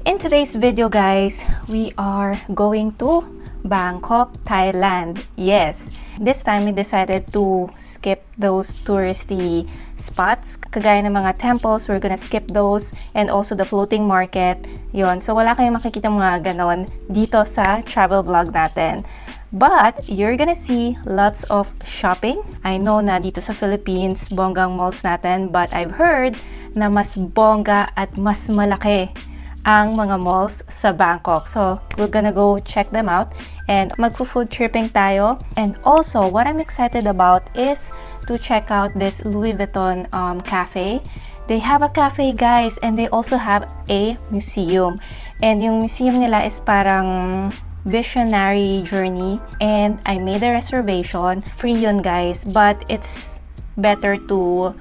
In today's video, guys, we are going to Bangkok, Thailand. Yes, this time we decided to skip those touristy spots. Kagaya ng mga temples, we're gonna skip those, and also the floating market. Yon. So wala kayong makikita mga ganon dito sa travel vlog natin. But you're gonna see lots of shopping. I know na dito sa Philippines, bonggang malls natin, but I've heard na mas bongga at mas malaki ang mga malls sa Bangkok. So we're gonna go check them out and magpo-food tripping tayo. And also, what I'm excited about is to check out this Louis Vuitton cafe. They have a cafe, guys, and they also have a museum. And yung museum nila is parang visionary journey, and I made a reservation. Free yun, guys, but it's better to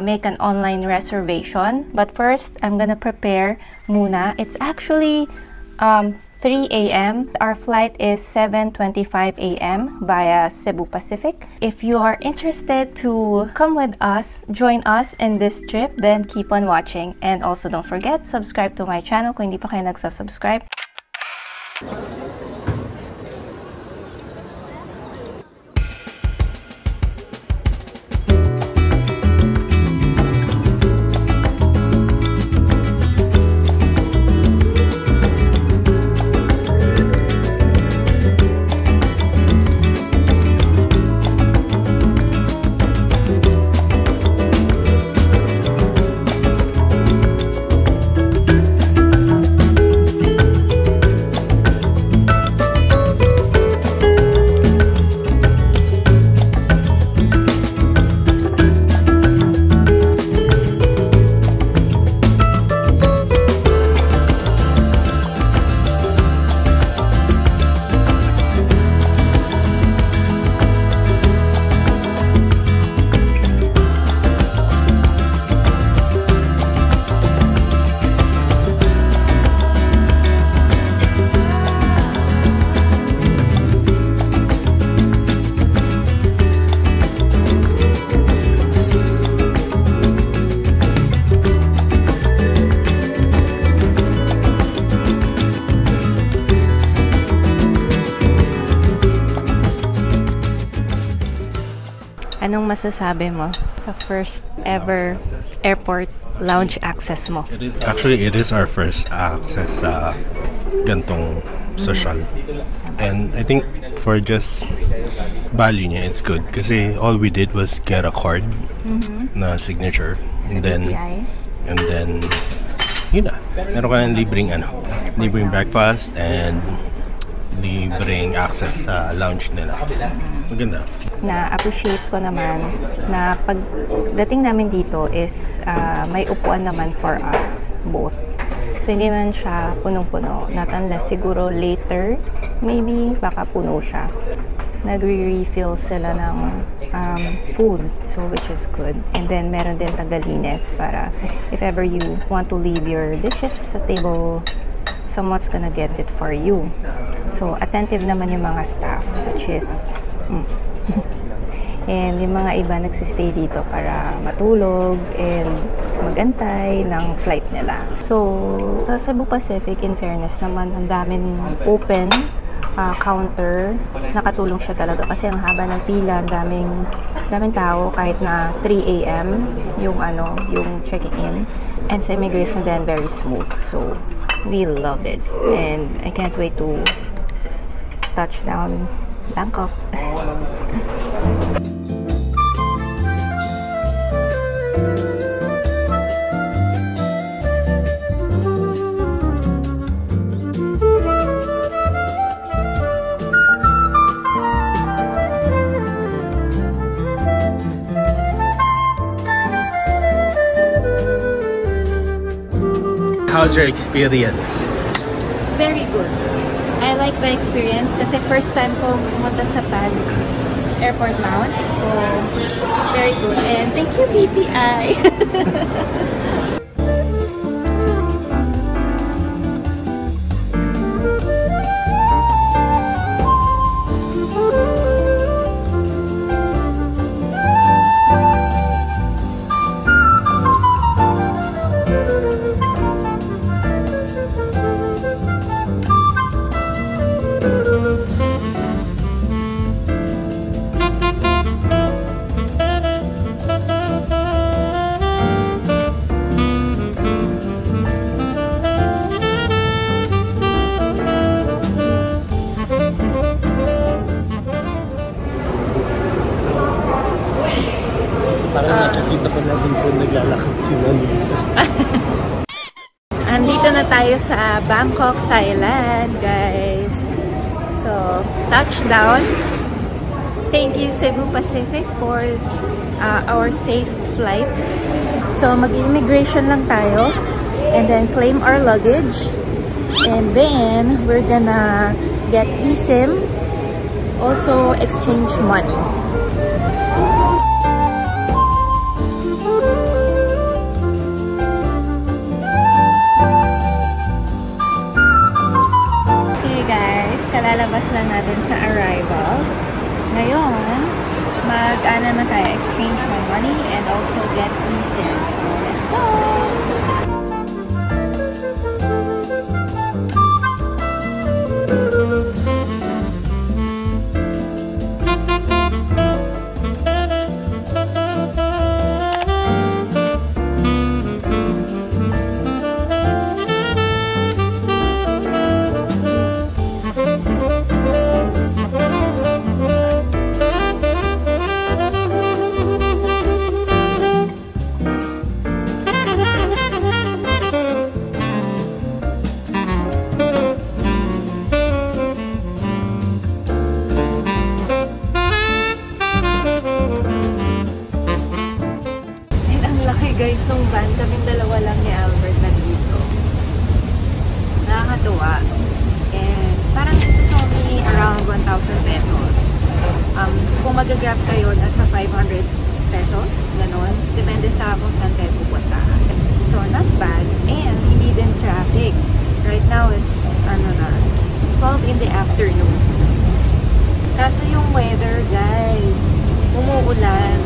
make an online reservation. But first, I'm gonna prepare muna. It's actually 3 a.m. Our flight is 7:25 a.m. via Cebu Pacific. If you are interested to come with us, join us in this trip, then keep on watching. And also don't forget, subscribe to my channel kung hindi pa kayo nagsasubscribe. Anong masasabi mo sa first ever airport lounge access mo? It is our first access sa gantong social. And I think for just value niya, it's good. Kasi all we did was get a card na signature. And then, yun na. Meron ka ng libreng breakfast and libreng access sa lounge nila. Maganda. Na-appreciate ko naman na pagdating namin dito is may upuan naman for us both. So hindi man siya punong-puno. Not unless siguro later, maybe baka puno siya. Nagre-refill sila ng food, so which is good. And then meron din tagalines para if ever you want to leave your dishes sa table someone's gonna get it for you. So, attentive naman yung mga staff, which is, and yung mga iba nagsistay dito para matulog and magantay ng flight nila. So, sa Cebu Pacific, in fairness naman, ang daming open counter. Nakatulong siya talaga kasi ang haba ng pila, daming tao kahit na 3 AM yung checking in. And sa immigration then very smooth. So, we love it. And I can't wait to touch down Bangkok. How's your experience? Very good. I like the experience kasi first time ko pumunta sa Paris Airport Mount. So, very good. And thank you, BPI. Parang nakakita ko na dito naglalakad si Manisa. Andito na tayo sa Bangkok, Thailand, guys. So, touchdown. Thank you, Cebu Pacific, for our safe flight. So, mag-immigration lang tayo and then claim our luggage. And then, we're gonna get eSIM. Also, exchange money. Kalalabas lang natin sa arrivals. Ngayon, naman tayo exchange ng money and also get eSIM. So, let's go! Guys, nung van, kaming dalawa lang ni Albert nandito. Nakakatuwa. And parang this is only around 1,000 pesos. Kung mag-grab kayo, nasa 500 pesos. Ganon. Depende sa kung saan kayo pupunta. So, not bad. And hindi din traffic. Right now, it's 12 in the afternoon. Kaso yung weather, guys, umuulan.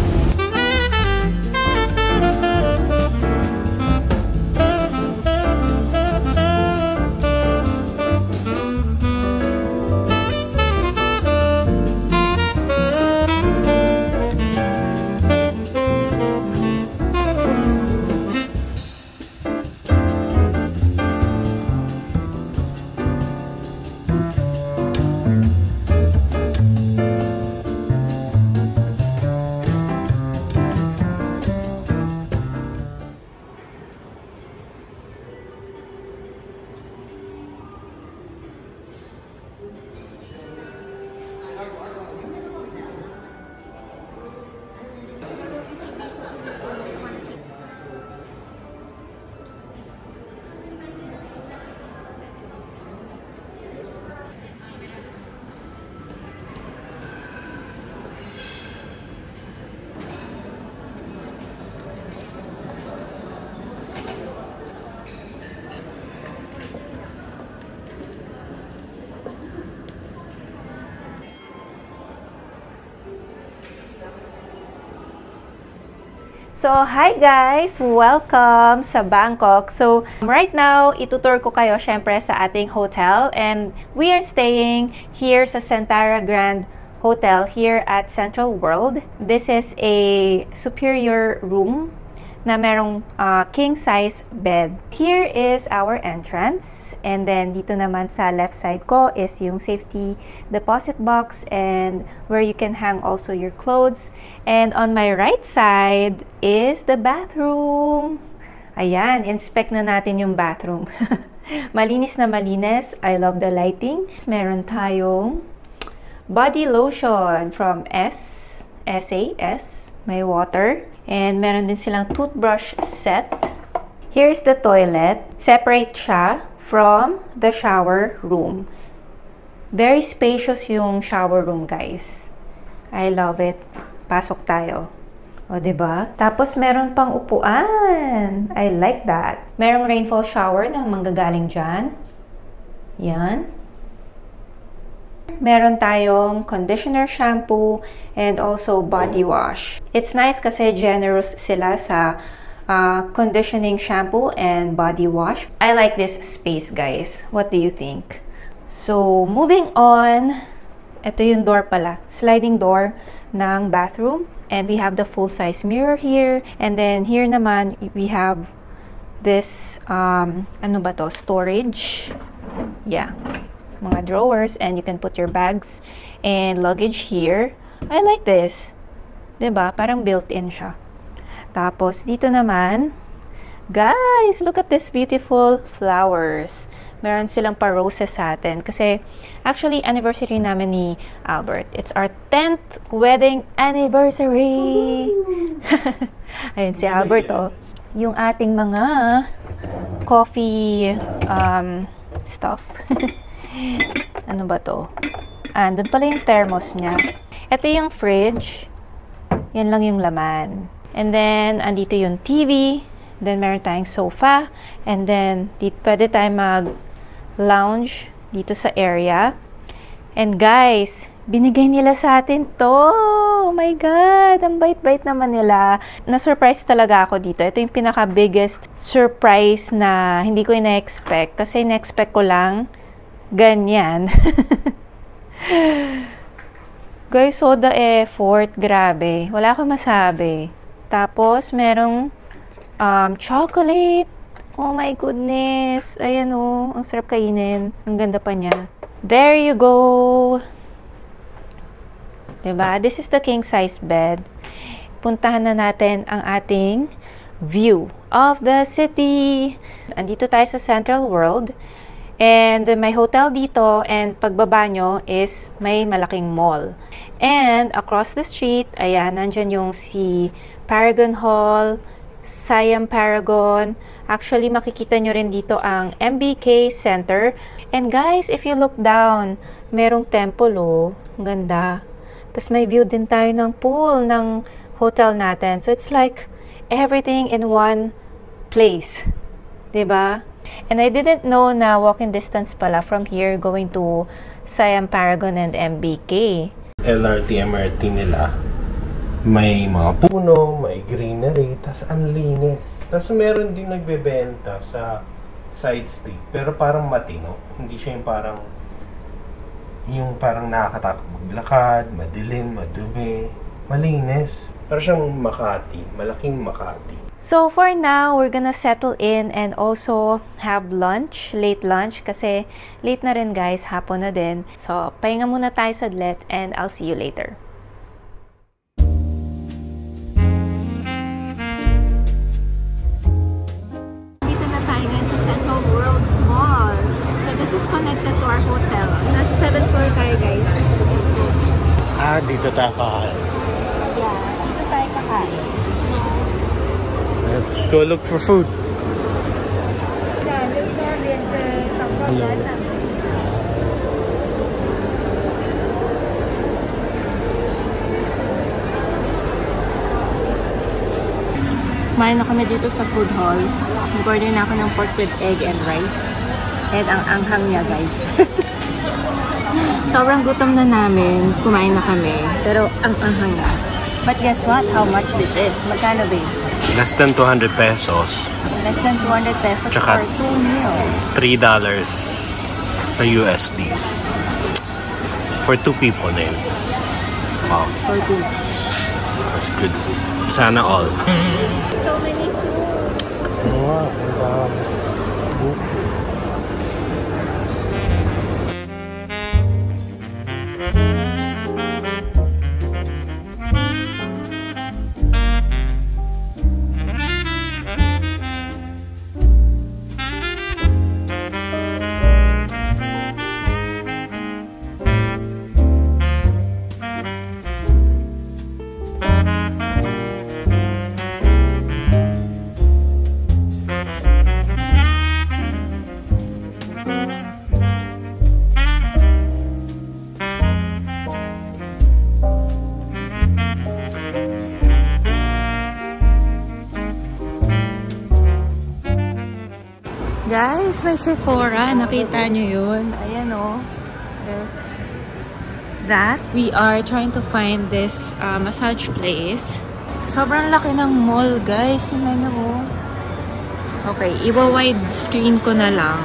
So, hi guys! Welcome sa Bangkok. So, right now, itutur ko kayo syempre sa ating hotel and we are staying here sa Centara Grand Hotel here at Central World. This is a superior room na merong king-size bed. Here is our entrance. And then, dito naman sa left side ko is yung safety deposit box and where you can hang also your clothes. And on my right side is the bathroom. Ayan, inspect na natin yung bathroom. Malinis na malinis. I love the lighting. Meron tayong body lotion from SAS. May water. And meron din silang toothbrush set. Here's the toilet. Separate siya from the shower room. Very spacious yung shower room, guys. I love it. Pasok tayo. O, diba? Tapos meron pang upuan. I like that. Merong rainfall shower na manggagaling dyan. Yan. Meron tayong conditioner, shampoo, and also body wash. It's nice kasi generous sila sa conditioning shampoo and body wash. I like this space, guys. What do you think? So, moving on. Ito yung door pala. Sliding door ng bathroom. And we have the full-size mirror here. And then, here naman, we have this, ano ba to? Storage. Yeah. Mga drawers, and you can put your bags and luggage here. I like this. 'Di ba? Parang built-in siya. Tapos dito naman, guys, look at this beautiful flowers. Meron silang pa-roses sa atin kasi actually anniversary namin ni Albert. It's our 10th wedding anniversary. Ayun si Albert, oh. Yung ating mga coffee stuff. Ano ba to? Doon pala yung thermos niya. Ito yung fridge. Yan lang yung laman. And then, andito yung TV. Then, meron tayong sofa. And then, dito pwede tayong mag-lounge dito sa area. And guys, binigay nila sa atin to. Oh my God! Ang bait-bait naman nila. Na-surprise talaga ako dito. Ito yung pinaka-biggest surprise na hindi ko ina-expect. Kasi ina-expect ko lang ganyan. Guys, so the effort, grabe. Wala akong masabi. Tapos, merong chocolate. Oh my goodness. Ayan o, ang sarap kainin. Ang ganda pa niya. There you go. Diba? This is the king size bed. Puntahan na natin ang ating view of the city. Andito tayo sa Central World. And may hotel dito, and pagbaba nyo is may malaking mall. And across the street, ayan, nandyan yung si Paragon Hall, Siam Paragon. Actually, makikita nyo rin dito ang MBK Center. And guys, if you look down, merong temple, oh. Ang ganda. Tapos may view din tayo ng pool ng hotel natin. So it's like everything in one place. Diba? And I didn't know na walking distance pala from here going to Siam Paragon and MBK. LRT, MRT nila, may mga puno, may greenery, tas ang linis. Tas meron din nagbebenta sa side street, pero parang matino. Hindi siya yung parang nakakatakot maglakad, madilim, madumi, malinis. Pero siyang Makati, malaking Makati. So, for now, we're gonna settle in and also have lunch, late lunch, kasi late na rin guys, hapon na din. So, pahinga muna tayo saglit and I'll see you later. Dito na tayo ngayon sa Central World Mall. So, this is connected to our hotel. Nasa 7th floor tayo guys. Let's go. Dito tayo kakain. Yeah, dito tayo kakain. Let's go look for food. Hello. Kumain na kami dito sa food hall. Nag-order na ako ng pork with egg and rice. And ang anghang niya, guys. Sobrang gutom na namin. Kumain na kami. Pero ang anghang niya. But guess what? How much this is? Magkano ba? less than 200 pesos. Less than 200 pesos Tsaka for 2 meals. $3 sa USD. For 2 people na yun. Wow. For 2. That's good. Sana all. So many food. Wow. Guys, may Sephora. Nakita nyo yun? Ayan o. Yes. That. We are trying to find this massage place. Sobrang laki ng mall, guys. Tingnan nyo o. Okay, iwa-wide screen ko na lang.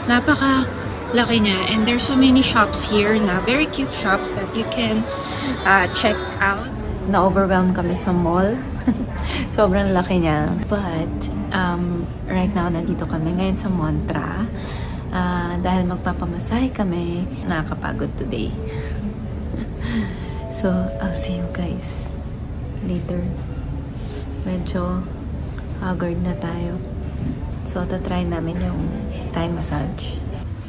Napaka-laki niya. And there's so many shops here na very cute shops that you can check out. Na-overwhelm kami sa mall. Sobrang laki niya. But, right now, nandito kami ngayon sa Montra. Dahil magpapamasahe kami, nakakapagod today. So, I'll see you guys later. Medyo haggard na tayo. So, tatry namin yung Thai massage.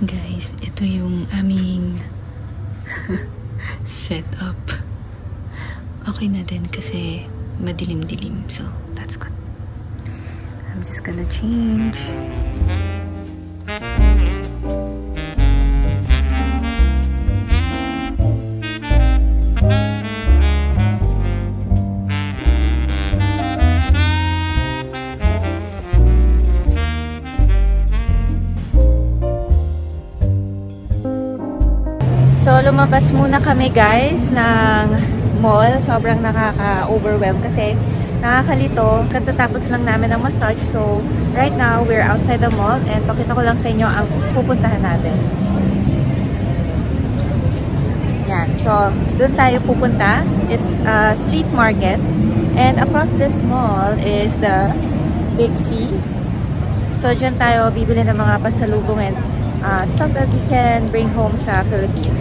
Guys, ito yung aming setup. Okay na din kasi madilim-dilim. So, that's good. I'm just gonna change. So, lumabas muna kami guys ng mall. Sobrang nakaka-overwhelm kasi nakakalito. Katatapos lang namin ng massage. So, right now, we're outside the mall and pakita ko lang sa inyo ang pupuntahan natin. Yan. So, doon tayo pupunta. It's a street market. And across this mall is the Big C. So, dyan tayo bibili ng mga pasalubong and stuff that we can bring home sa Philippines.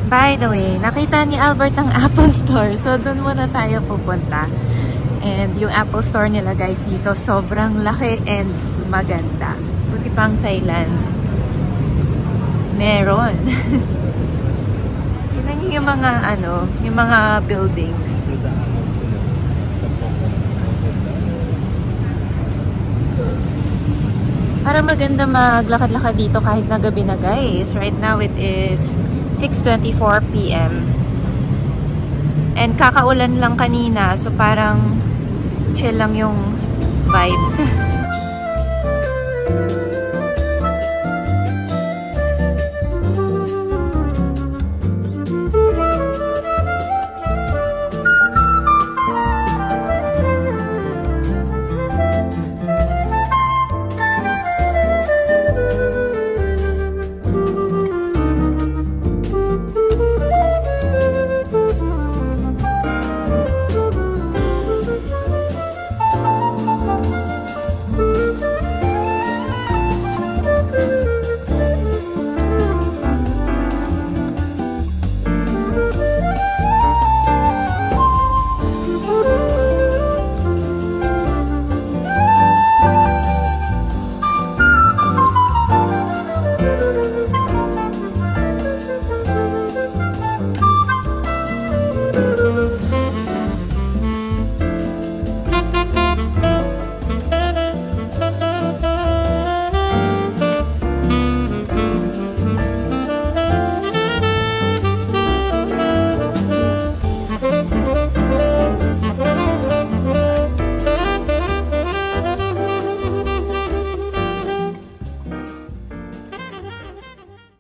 By the way, nakita ni Albert ang Apple Store. So, doon muna tayo pupunta. And yung Apple Store nila guys dito, sobrang laki and maganda. Buti pang Thailand. Meron. Tignan niyo yung mga yung mga buildings. Parang maganda maglakad-lakad dito kahit na gabi na guys. Right now it is 6:24 PM. And kakaulan lang kanina, so parang chill lang yung vibes.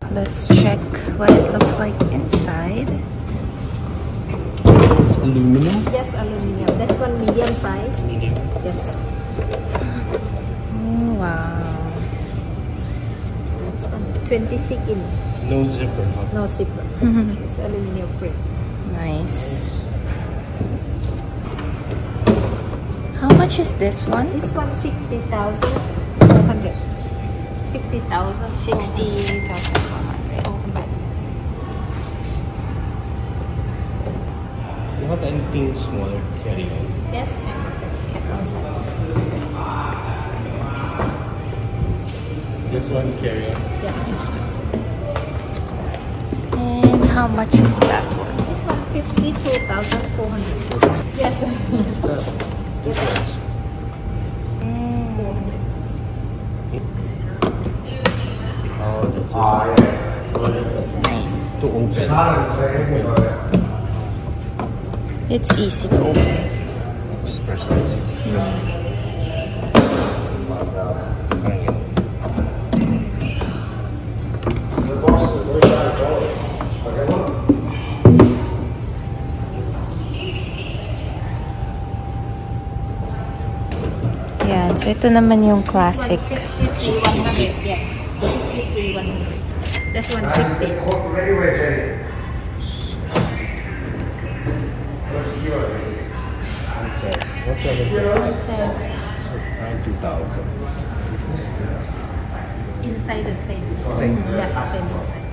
Let's check what it looks like inside. It's aluminum? Yes, aluminum. This one medium size. Yes. Oh, wow. It's 26 in. No zipper, huh? No zipper. It's aluminum frame. Nice. How much is this one? This one 60,400. 60,000. 60,400. Oh, bad. You have anything smaller carry-on? Yes, and this This one carry-on. Yes. And how much is that one? This one 52,400. Yes. Difference. 400. Oh, that's it. Nice. To open. It's easy to open. Just press this. Parang yun. Yan. So, ito naman yung classic. 63,100. Yeah. 63,100. That's 150. What's the difference? So, around 2,000. Inside the same. Same. Yeah, same inside.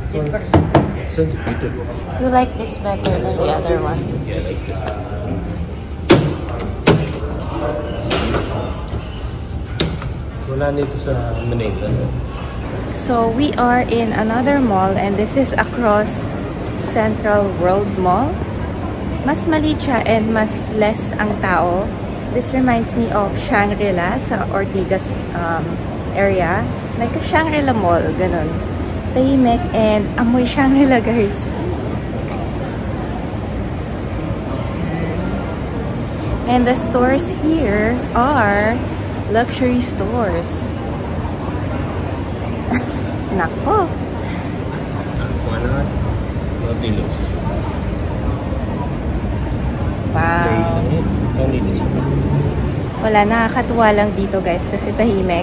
This one's beautiful. You like this better than the other one? Yeah, I like this one. Wala nito sa Manila. So, we are in another mall and this is across Central World Mall. Mas maliit siya and mas less ang tao. This reminds me of Shangri-La sa Ortigas area. Like a Shangri-La Mall, ganun. Tahimik and amoy Shangri-La, guys. And the stores here are luxury stores. Nako. Why not? Nautilus. Wow. It's only this one. Wala, nakakatuwa lang dito guys kasi tahimik.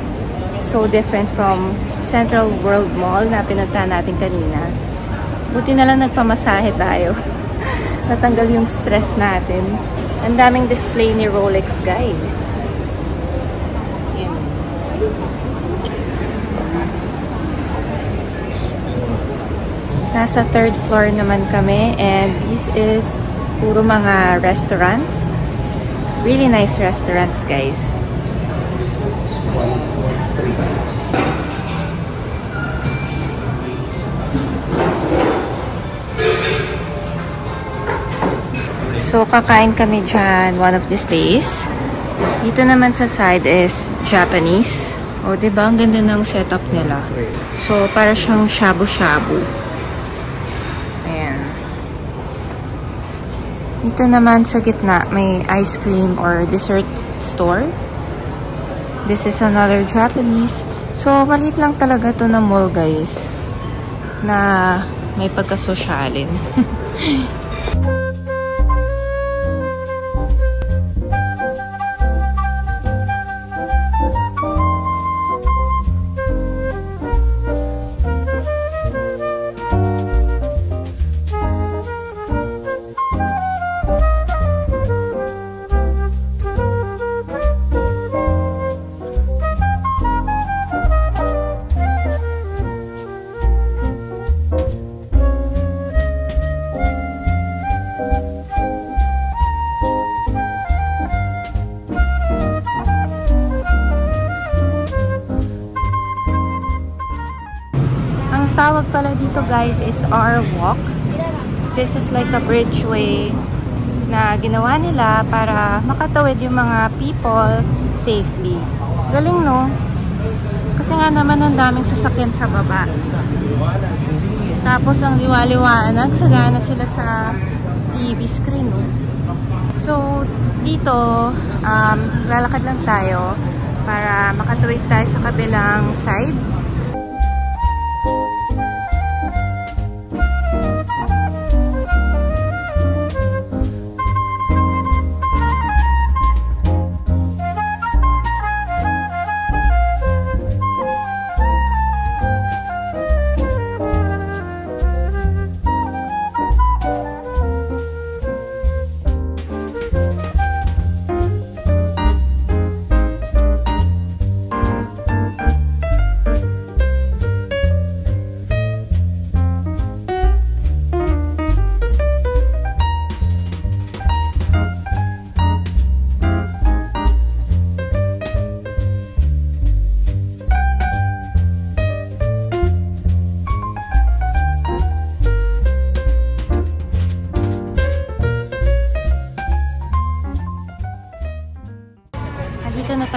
So different from Central World Mall na pinunta natin kanina. Buti na lang nagpamasahe tayo. Natanggal yung stress natin. Ang daming display ni Rolex guys. Yan. Nasa 3rd floor naman kami and this is puro mga restaurants. Really nice restaurants, guys. This is 1.3. So, kakain kami dyan one of these days. Dito naman sa side is Japanese. O, diba? Ang ganda ng setup nila. So, para siyang shabu-shabu. Ayan. Dito naman sa gitna, may ice cream or dessert store. This is another Japanese. So, maliit lang talaga to na mall, guys. Na may pagkasosyalin. Tawag pala dito guys is R-Walk. This is like a bridgeway na ginawa nila para makatawid yung mga people safely. Galing, no? Kasi nga naman ang daming sasakyan sa baba. Tapos ang liwa-liwanag, sagana sila sa TV screen, no? So, dito, lalakad lang tayo para makatawid tayo sa kabilang side.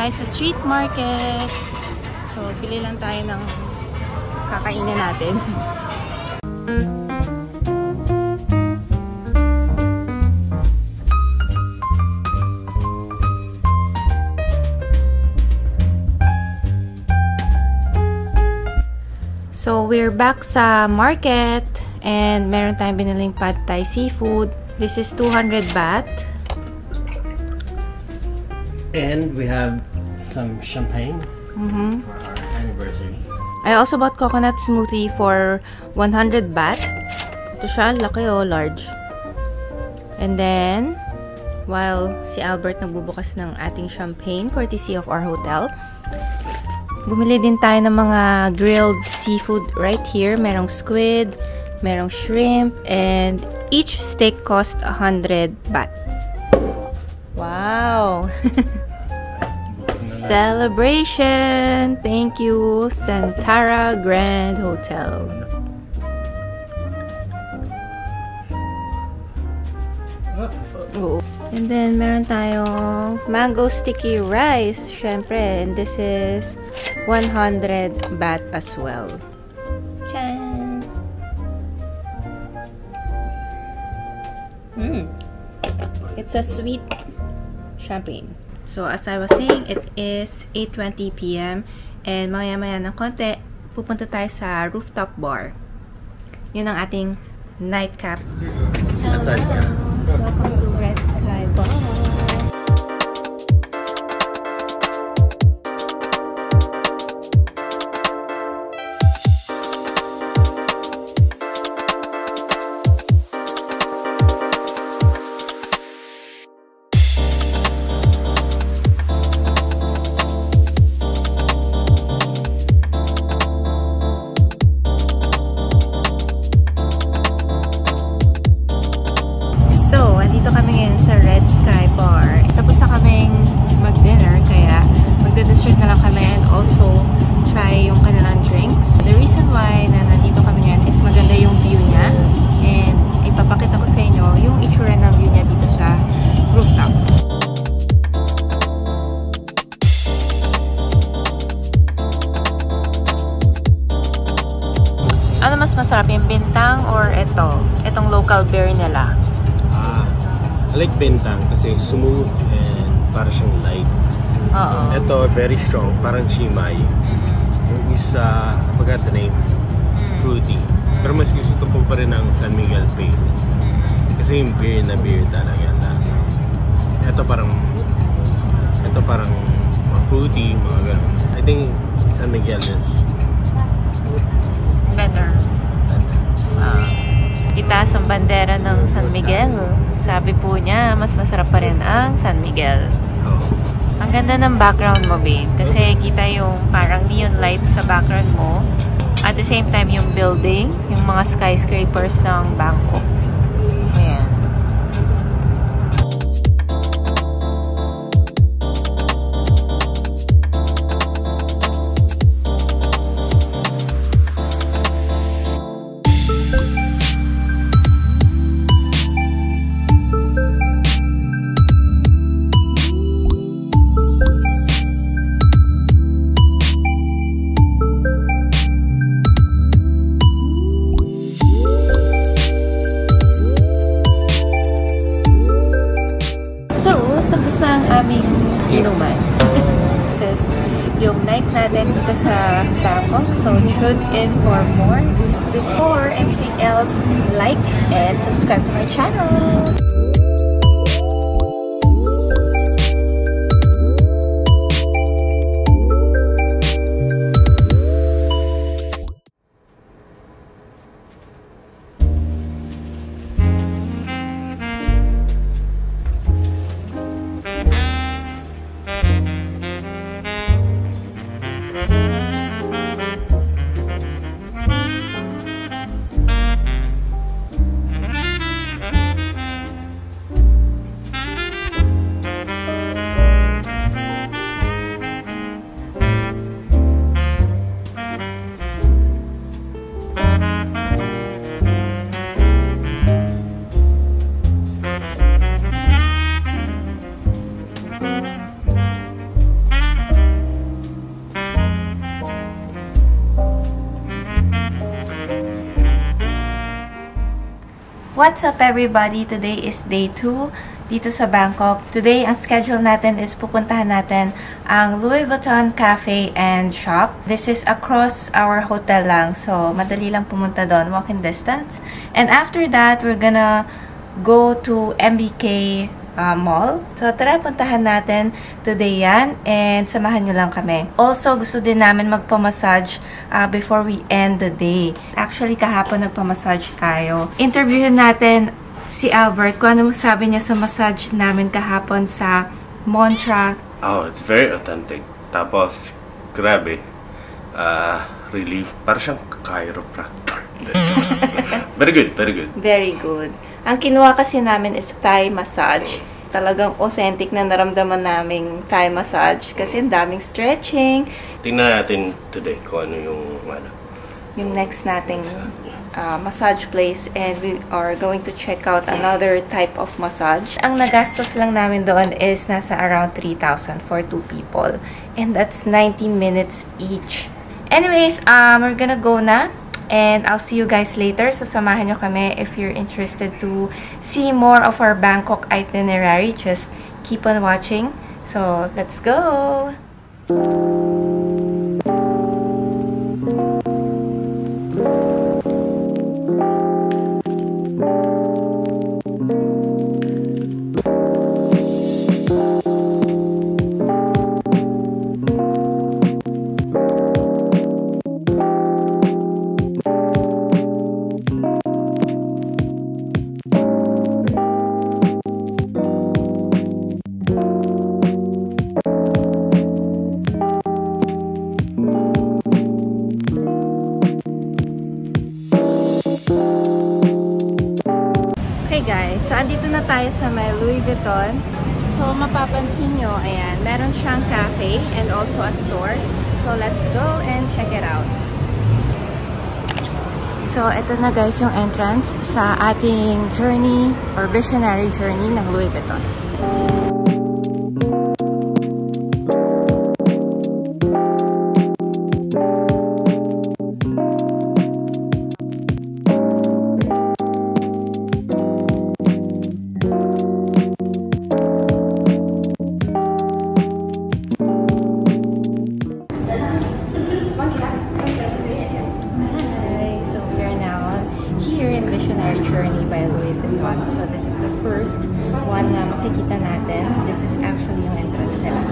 tayo sa street market. So, pili lang tayo ng kakainin natin. So, we're back sa market and meron tayong biniling pad thai seafood. This is 200 baht. And we have some champagne for our anniversary. I also bought coconut smoothie for 100 baht. Ito siya, laki o large. And then, while si Albert nagbubukas ng ating champagne courtesy of our hotel, bumili din tayo ng mga grilled seafood right here. Merong squid, merong shrimp, and each steak cost 100 baht. Wow! Celebration! Thank you, Santara Grand Hotel. Oh. And then, meron tayong mango sticky rice, syempre. And this is 100 baht as well. Chan! It's a sweet champagne. So, as I was saying, it is 8:20 p.m. And maya-maya ng konti, pupunta tayo sa rooftop bar. Yun ang ating nightcap. Aside ka. Welcome to Red Sky Bar. Dito kami ngayon sa Red Sky Bar. Tapos na kaming mag-dinner, kaya magda-dessert na lang kami and also try yung kanilang drinks. The reason why na nandito kami ngayon is maganda yung view niya and ipapakita ko sa inyo yung itsura ng view niya dito sa rooftop. Ano mas masarap, yung bintang or itong local beer nila? I like bintang kasi smooth and parang siyang light. Ito, very strong, parang chimay. Yung isa, I forgot the name, fruity. Pero mas gusto ko pa rin ang San Miguel Pale. Kasi yung beer na beer talaga ang lasa. Ito parang mga fruity, mga ganun. I think San Miguel is better. Itaas ang bandera ng San Miguel. Sabi po niya, mas masarap pa rin ang San Miguel. Ang ganda ng background mo, babe. Kasi kita yung parang neon lights sa background mo. At the same time, yung building, yung mga skyscrapers ng Bangkok. Ayan. Inuman. This is yung night natin dito sa Bangkok. So, tune in for more. Before anything else, like and subscribe to my channel. What's up everybody? Today is day 2 dito sa Bangkok. Today, ang schedule natin is pupuntahan natin ang Louis Vuitton Cafe and Shop. This is across our hotel lang. So, madali lang pumunta doon, walking distance. And after that, we're gonna go to MBK Mall. So, tara, puntahan natin today yan. And samahan nyo lang kami. Also, gusto din namin magpamassage before we end the day. Actually, kahapon nagpamassage tayo. Interviewin natin si Albert kung ano sabi niya sa massage namin kahapon sa Montra. Oh, it's very authentic. Tapos, grabe. Relief. Parang siyang chiropractor. Very good, very good. Very good. Ang kinuha kasi namin is Thai massage. Talagang authentic na naramdaman naming Thai massage kasi ang daming stretching. Tingnan natin today kung ano yung next nating massage place, and we are going to check out another type of massage. Ang nagastos lang namin doon is nasa around 3,000 for 2 people. And that's 90 minutes each. Anyways, we're gonna go na. And I'll see you guys later. So, samahan nyo kami if you're interested to see more of our Bangkok itinerary. Just keep on watching. So, let's go! Guys, so andito na tayo sa may Louis Vuitton. So mapapansin nyo, ayan, meron siyang cafe and also a store. So let's go and check it out. So ito na guys yung entrance sa ating journey or visionary journey ng Louis Vuitton. Journey by Louis Vuitton. So this is the first one na makikita natin. This is actually yung entrance nila.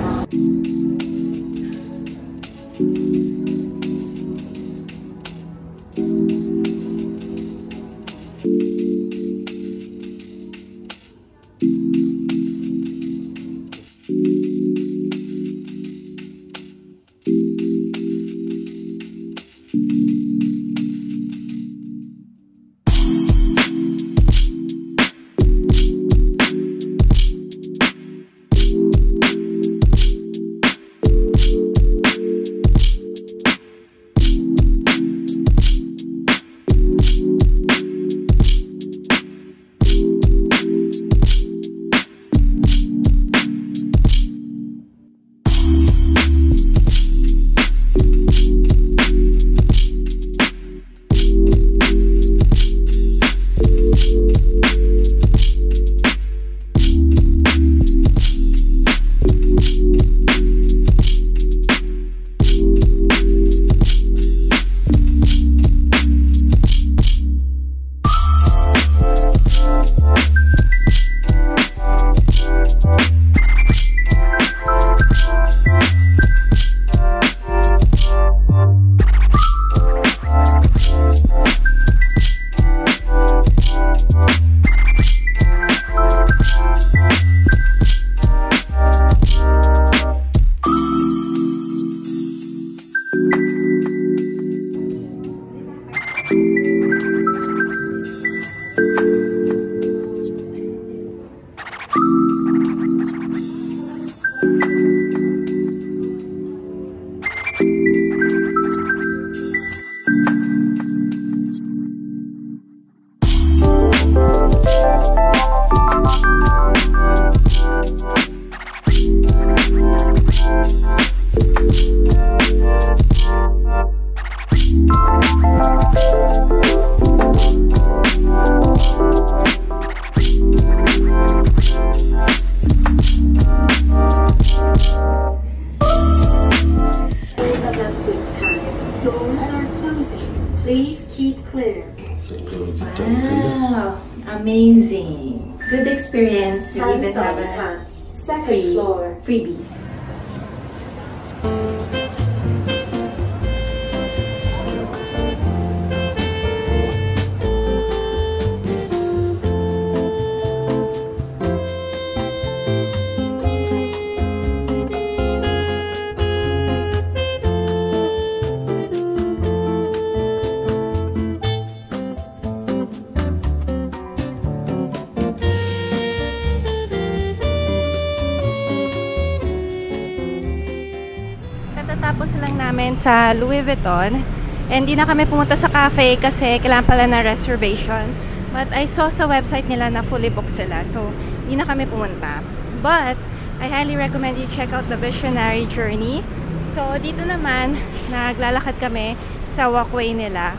Wow, amazing. Good experience. We even have a second floor. freebies. Katatapos lang namin sa Louis Vuitton. And hindi na kami pumunta sa cafe kasi kailangan pala na reservation. But I saw sa website nila na fully booked sila. So, hindi na kami pumunta. But, I highly recommend you check out the Visionary Journey. So, dito naman, naglalakad kami sa walkway nila.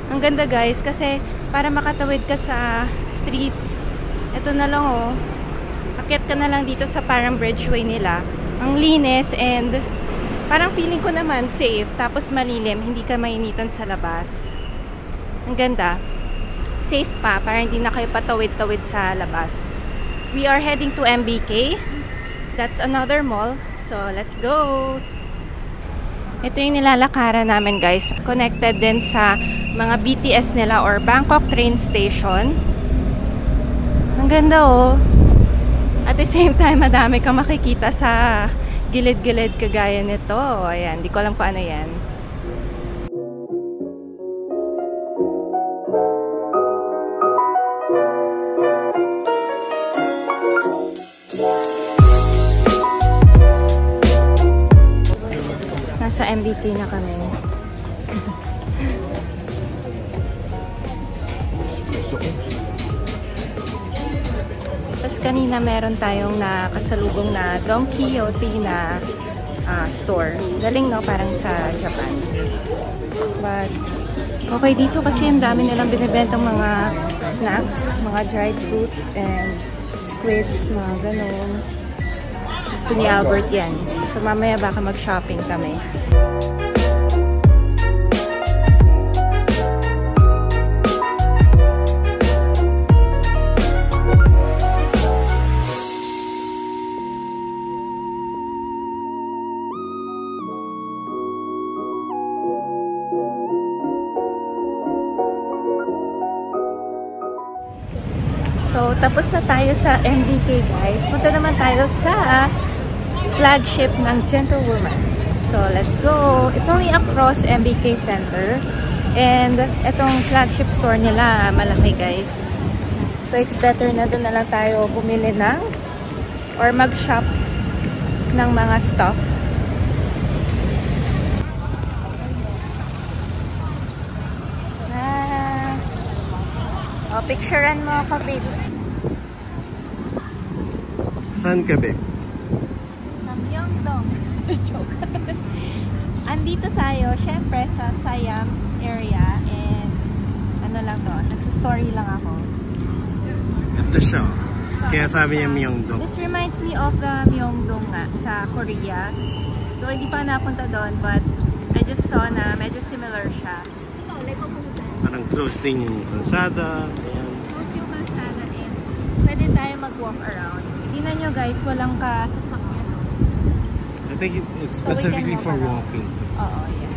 Ang ganda guys kasi para makatawid ka sa streets, ito na lang oh. Akyat ka na lang dito sa parang bridgeway nila. Ang linis and parang feeling ko naman safe, tapos malilim, hindi ka mainitan sa labas. Ang ganda. Safe pa, para hindi na kayo patawid-tawid sa labas. We are heading to MBK. That's another mall. So, let's go! Ito yung nilalakaran namin guys. Connected din sa mga BTS nila or Bangkok train station. Ang ganda oh. At the same time, madami kang makikita sa gilid-gilid kagaya nito. Ayan, di ko alam kung ano yan. Nasa MBK na kami. Tapos kanina meron tayong nakasalubong na Don Quixote na store. Galing no, parang sa Japan. But okay dito kasi ang dami nilang binibentang mga snacks, mga dried fruits and squids, mga ganun. Gusto ni Albert yan. So mamaya baka mag-shopping kami. So, tapos na tayo sa MBK guys. Punta naman tayo sa flagship ng Gentlewoman. So, let's go! It's only across MBK Center. And, itong flagship store nila, malaki guys. So, it's better na doon na lang tayo bumili ng or mag-shop ng mga stuff. O, picturean mo ako, babe. Saan ka, babe? Sa Myeongdong. Andito tayo, syempre, sa Siam area. And, ano lang to, nagsa-story lang ako. Ito siya. Kaya sabi niya Myeongdong. This reminds me of the Myeongdong nga sa Korea. So, hindi pa napunta doon, but I just saw na medyo similar siya. Ikaw, Lego pumunta. Parang close din yung kalsada. Ayan. Close yung kalsada and pwede tayo mag-walk around. Tingnan nyo guys, walang kasasakyan. I think it's specifically for walking. Oo, yeah.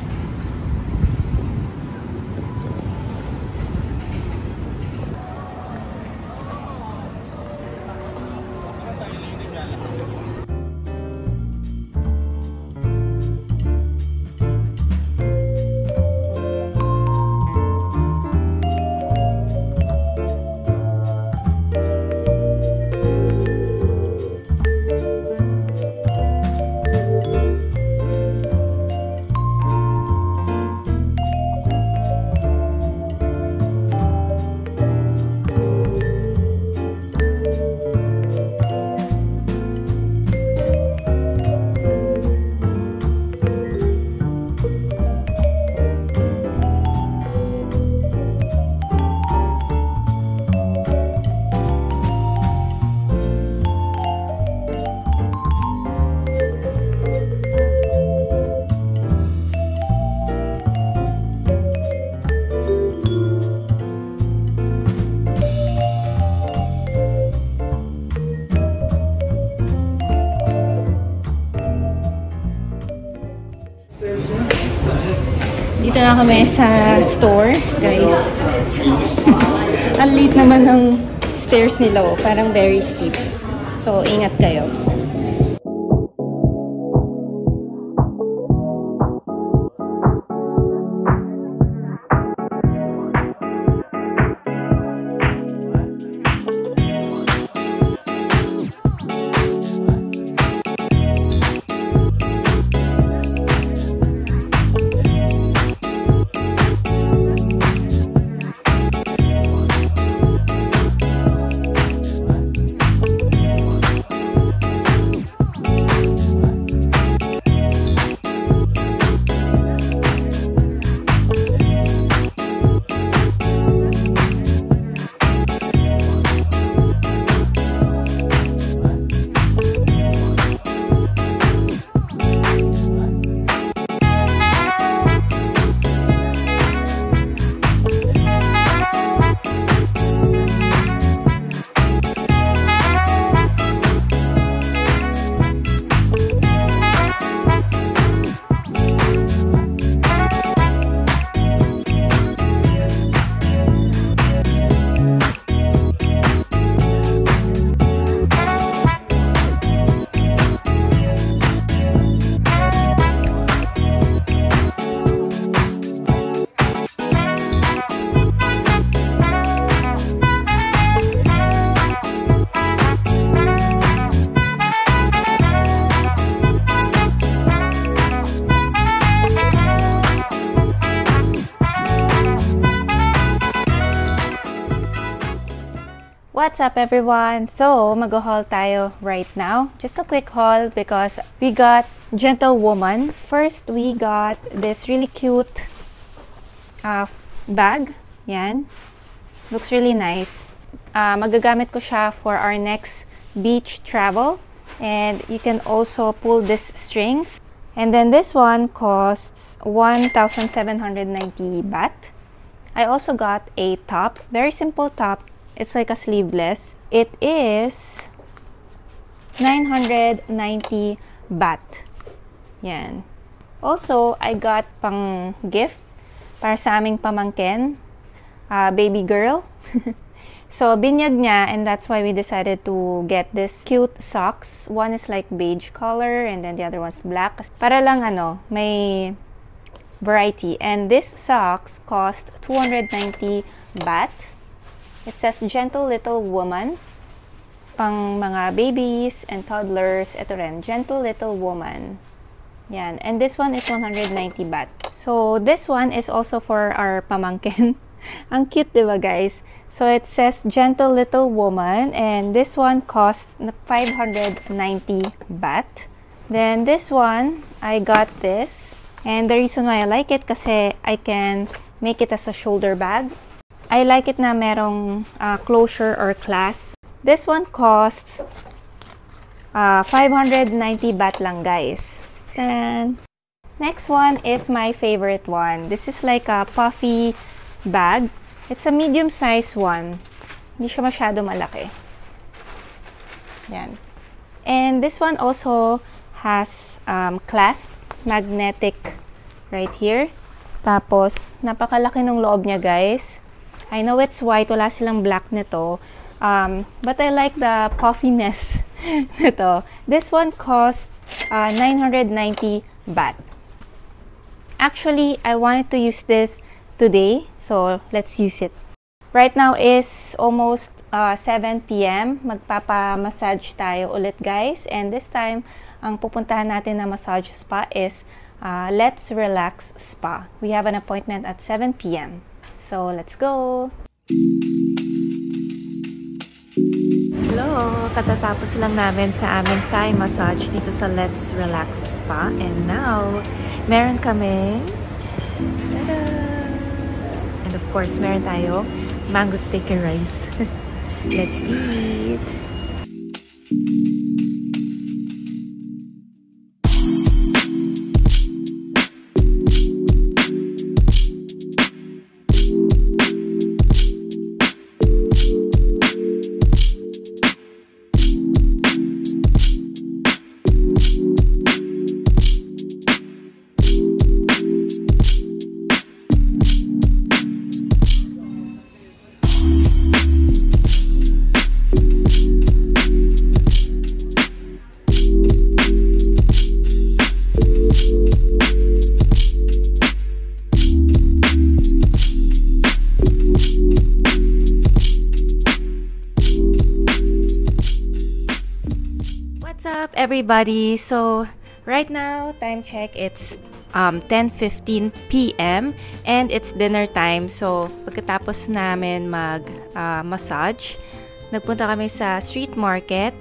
Nandito na kami sa store, guys. Ang liit naman ng stairs nila, oh. Parang very steep. So, ingat kayo. What's up everyone? So, mag-haul tayo right now. Just a quick haul because we got Gentlewoman. First, we got this really cute bag. Yan. Looks really nice. Magagamit ko siya for our next beach travel. And you can also pull this strings. And then this one costs 1,790 baht. I also got a top. Very simple top. It's like a sleeveless. It is 990 baht. Yan. Also, I got pang gift para sa aming pamangkin, baby girl. So, binyag niya, and that's why we decided to get this cute socks. One is like beige color, and then the other one's black. Para lang may variety. And this socks cost 290 baht. It says Gentle Little Woman. Pang mga babies and toddlers. Ito rin, Gentle Little Woman. Yan. And this one is 190 baht. So, this one is also for our pamangkin. Ang cute, diba guys? So, it says Gentle Little Woman. And this one costs 590 baht. Then, this one, I got this. And the reason why I like it kasi I can make it as a shoulder bag. I like it na merong closure or clasp. This one costs 590 baht lang, guys. Then, next one is my favorite one. This is like a puffy bag. It's a medium-sized one. Hindi siya masyado malaki. Yan. And this one also has clasp, magnetic right here. Tapos, napakalaki ng loob niya, guys. I know it's white, wala silang black nito. But I like the puffiness nito. This one costs 990 baht. Actually, I wanted to use this today, so let's use it. Right now is almost 7 p.m. Magpapa-massage tayo ulit, guys. And this time, ang pupuntahan natin na massage spa is Let's Relax Spa. We have an appointment at 7 p.m. So, let's go! Hello! Katatapos lang namin sa aming Thai massage dito sa Let's Relax Spa. And now, meron kami tada! And of course, meron tayo mango steak and rice. Let's eat! What's up, everybody? So right now, time check, it's 10:15 p.m. and it's dinner time. So pagkatapos namin mag-massage, nagpunta kami sa street market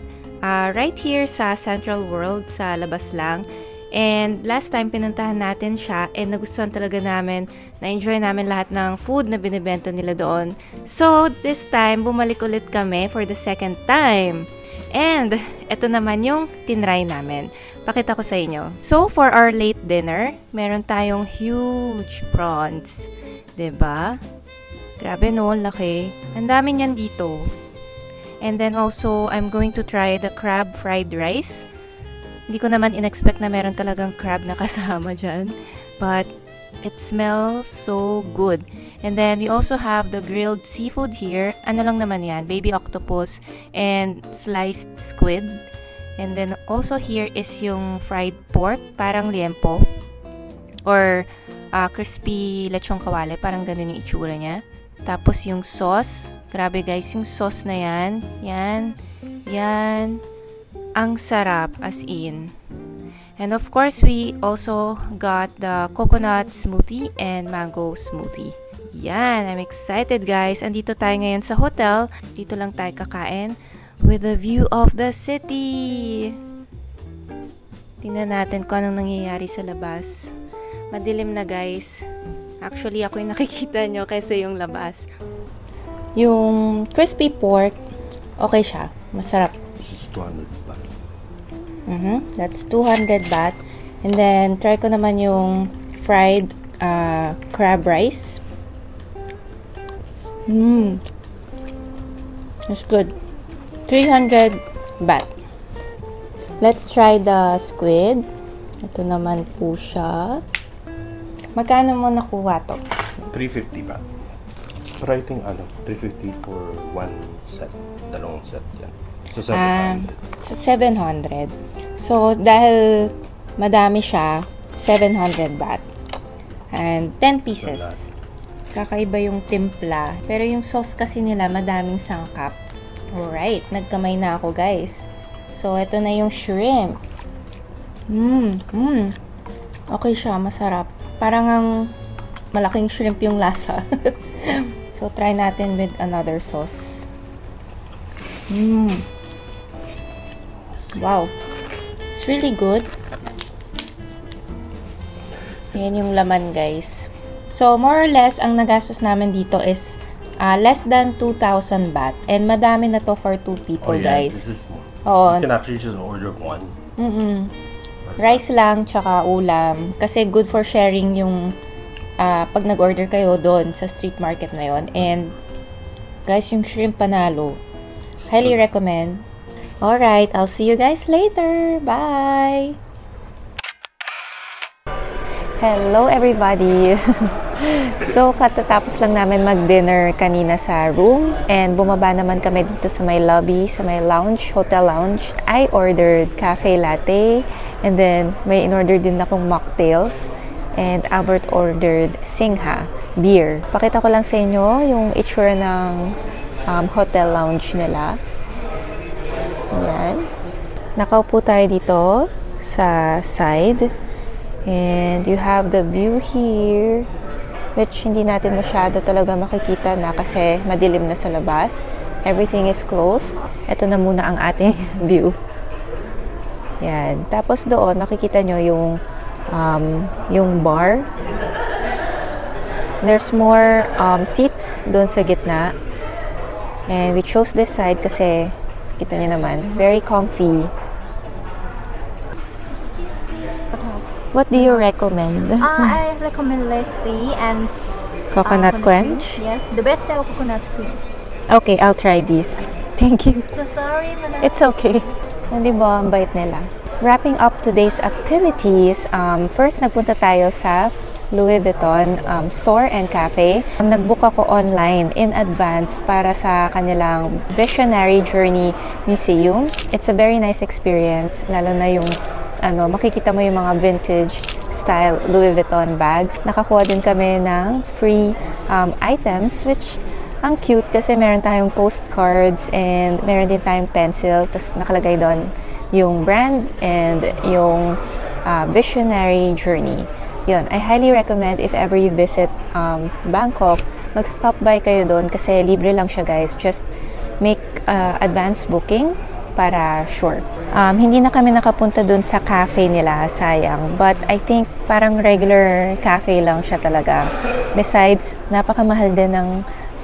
right here sa Central World, sa labas lang. And last time pinuntahan natin siya and nagustuhan talaga namin, na-enjoy namin lahat ng food na binibenta nila doon. So this time, bumalik ulit kami for the second time. And ito naman yung tinry namin. Pakita ko sa inyo. So, for our late dinner, meron tayong huge prawns. 'Di ba? Grabe no, laki. Ang dami niyan dito. And then also, I'm going to try the crab fried rice. Hindi ko naman in-expect na meron talagang crab na kasama dyan. But it smells so good. And then, we also have the grilled seafood here. Ano lang naman yan? Baby octopus and sliced squid. And then, also here is yung fried pork. Parang liempo. Or crispy lechong kawale. Parang ganun yung itsura niya. Tapos yung sauce. Grabe guys, yung sauce na yan. Yan. Yan. Ang sarap as in. And of course, we also got the coconut smoothie and mango smoothie. Yan, I'm excited guys. Andito tayo ngayon sa hotel. Dito lang tayo kakain with a view of the city. Tingnan natin kung anong nangyayari sa labas. Madilim na guys. Actually, ako yung nakikita nyo kaysa yung labas. Yung crispy pork, okay siya. Masarap. This is 200 baht. That's 200 baht. And then, try ko naman yung fried crab rice. It's good. 300 baht. Let's try the squid. Ito naman po siya. Magkano mo nakuha to? 350 baht. Pero I think 350 for one set. Dalawang set yan. So 700. So 700. So dahil madami siya, 700 baht. And 10 pieces. Kakaiba yung timpla. Pero yung sauce kasi nila, madaming sangkap. Alright, nagkamay na ako guys. So, ito na yung shrimp. Okay siya, masarap. Parang ang malaking shrimp yung lasa. So, try natin with another sauce. Wow. It's really good. Yan yung laman guys. So, more or less, ang nagastos namin dito is less than 2,000 baht. And madami na to for 2 people, guys. This is more. Oo. You can actually just order one. Rice lang, tsaka ulam. Kasi good for sharing yung pag nag-order kayo doon sa street market na yon. And, guys, yung shrimp panalo. Highly recommend. Alright, I'll see you guys later. Bye! Hello everybody! So, katatapos lang namin mag-dinner kanina sa room and bumaba naman kami dito sa may lobby, sa may lounge, hotel lounge. I ordered cafe latte and then may in-order din akong mocktails and Albert ordered Singha, beer. Pakita ko lang sa inyo yung itsura ng hotel lounge nila. Yan. Nakaupo tayo dito sa side. And you have the view here, which hindi natin masyado talaga makikita na kasi madilim na sa labas. Everything is closed. Ito na muna ang ating view. Yan. Tapos doon, makikita nyo yung bar. There's more seats doon sa gitna. And we chose this side kasi, kita nyo naman, very comfy. What do you recommend? I recommend lassi and Coconut quench? Yes, the best seller coconut quench. Okay, I'll try this. Thank you. So sorry, madam. It's okay. Hindi ba ang bait nila? Wrapping up today's activities, first nagpunta tayo sa Louis Vuitton store and cafe. Nag-book ako online in advance para sa kanilang Visionary Journey Museum. It's a very nice experience, lalo na yung makikita mo yung mga vintage style Louis Vuitton bags. Nakakuha din kami ng free items, which ang cute kasi meron tayong postcards and meron din tayong pencil. Tapos nakalagay doon yung brand and yung Visionary Journey. Yun, I highly recommend if ever you visit Bangkok, mag-stop by kayo doon kasi libre lang siya, guys. Just make advance booking para sure. Hindi na kami nakapunta doon sa cafe nila, sayang. But I think parang regular cafe lang siya talaga. Besides, napakamahal din ng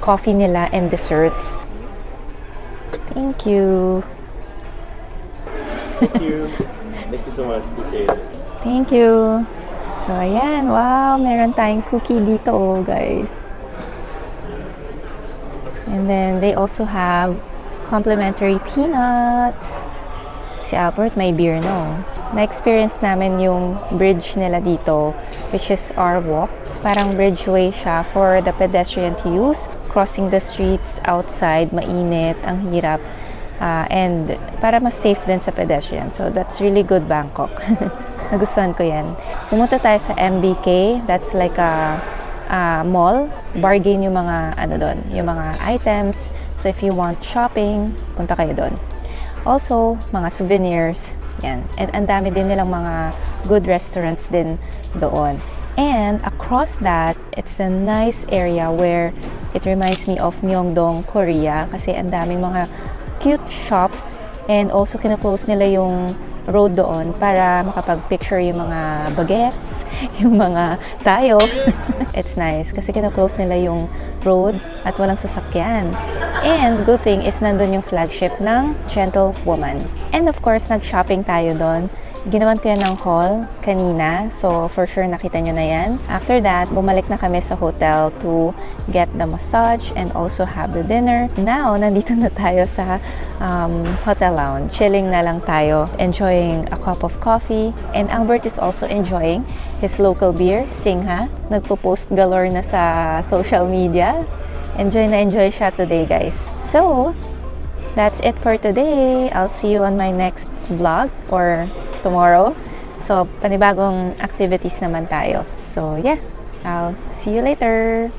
coffee nila and desserts. Thank you. Thank you. Thank you so much. Thank you. So, ayan. Wow, meron tayong cookie dito, guys. And then, they also have complimentary peanuts. Si Albert may beer, no? Na-experience namin yung bridge nila dito, which is our walk. Parang bridgeway siya for the pedestrian to use. Crossing the streets outside, mainit, ang hirap. And para mas safe din sa pedestrian. So, that's really good Bangkok. Nagustuhan ko yan. Pumunta tayo sa MBK. That's like a mall. Bargain yung mga, yung mga items. So, if you want shopping, punta kayo doon. Also, mga souvenirs. Yan. And ang dami din nilang mga good restaurants din doon. And across that, it's a nice area where it reminds me of Myeongdong, Korea. Kasi ang daming mga cute shops. And also, kina-close nila yung road doon para makapag-picture yung mga bagets, yung mga tayo. It's nice kasi kina-close nila yung road at walang sasakyan. And good thing is nandun yung flagship ng Gentlewoman. And of course, nag-shopping tayo doon. Ginawan ko yan ng haul kanina. So, for sure, nakita nyo na yan. After that, bumalik na kami sa hotel to get the massage and also have the dinner. Now, nandito na tayo sa hotel lounge. Chilling na lang tayo. Enjoying a cup of coffee. And Albert is also enjoying his local beer, Singha. Nagpo-post galore na sa social media. Enjoy na enjoy siya today, guys. So, that's it for today. I'll see you on my next vlog or tomorrow. So, panibagong activities naman tayo. So, yeah. I'll see you later.